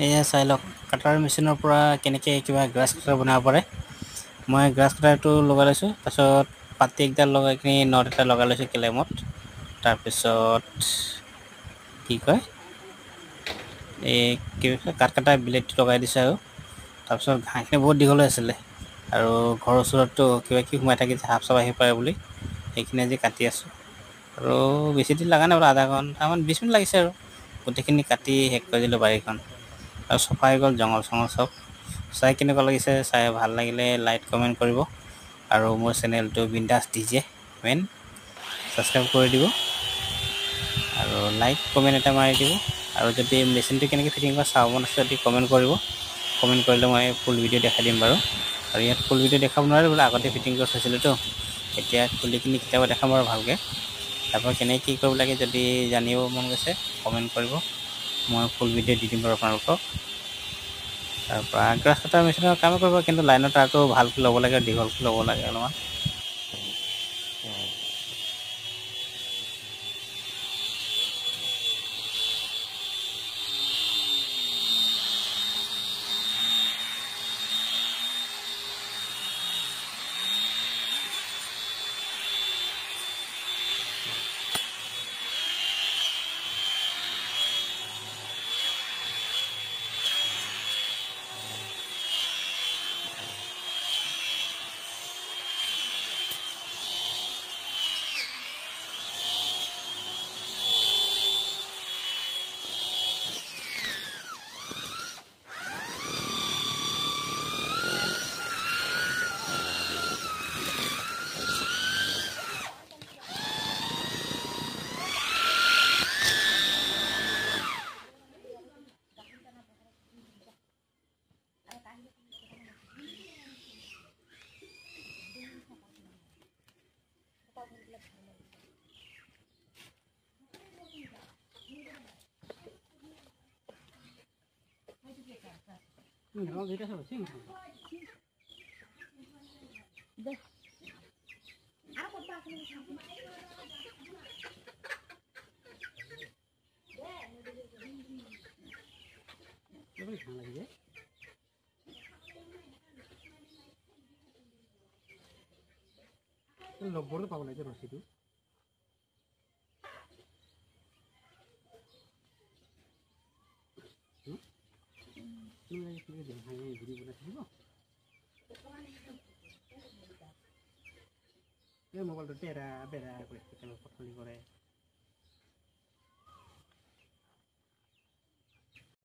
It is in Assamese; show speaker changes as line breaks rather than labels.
এয়া চাই লওক কাটাৰ মেচিনৰ পৰা কেনেকৈ কিবা গ্ৰাছ কাটাৰ বনাব পাৰে। মই গ্ৰাছ কাটাৰটো লগাই লৈছোঁ, তাৰপিছত পাতি একডাল লগাই কিনি নট এটা লগাই লৈছোঁ কেলেমত। তাৰপিছত কি কয় এই কি কাঠ কটা ব্লেডটো লগাই দিছোঁ আৰু তাৰপিছত ঘাঁহখিনি বহুত দীঘল হৈ আছিলে আৰু ঘৰৰ ওচৰততো কিবা কিবি সোমাই থাকি সাপ চাপ আহি পাৰে বুলি সেইখিনি আজি কাটি আছোঁ। আৰু বেছি দেৰি লগা নাই বাৰু আধা ঘণ্টামান 20 মিনিট লাগিছে আৰু গোটেইখিনি কাটি শেষ কৰি দিলোঁ বাৰীখন আৰু চফা হৈ গ'ল জংঘল চঙল চব। চাই কেনেকুৱা লাগিছে, চাই ভাল লাগিলে লাইক কমেণ্ট কৰিব আৰু মোৰ চেনেলটো বিন্দাছ ডিজে মেন ছাবস্ক্ৰাইব কৰি দিব আৰু লাইক কমেণ্ট এটা মাৰি দিব। আৰু যদি মেচিনটো কেনেকৈ ফিটিং কৰা চাব মন আছে যদি কমেণ্ট কৰিব, কমেণ্ট কৰিলে মই ফুল ভিডিঅ' দেখাই দিম বাৰু। আৰু ইয়াত ফুল ভিডিঅ' দেখাব নোৱাৰে বোলে, আগতে ফিটিং কৰি থৈছিলোঁতো, এতিয়া খুলি কিনি কেতিয়াবা দেখাম বাৰু ভালকৈ। তাৰপৰা কেনেকৈ কি কৰিব লাগে যদি জানিব মন গৈছে কমেণ্ট কৰিব, মই ফুল ভিডিঅ' দি দিম বাৰু আপোনালোকক। তাৰপৰা গ্ৰাছ কটাৰ মেচিনৰ কামেই কৰিব, কিন্তু লাইনৰ তাৰটো ভালকৈ ল'ব লাগে, দীঘলকৈ ল'ব লাগে অলপমান। লগবোৰটো পাব লাগে ৰছীটো। মোবাইলটো বেৰা বেৰা কৰি পঠলি কৰে।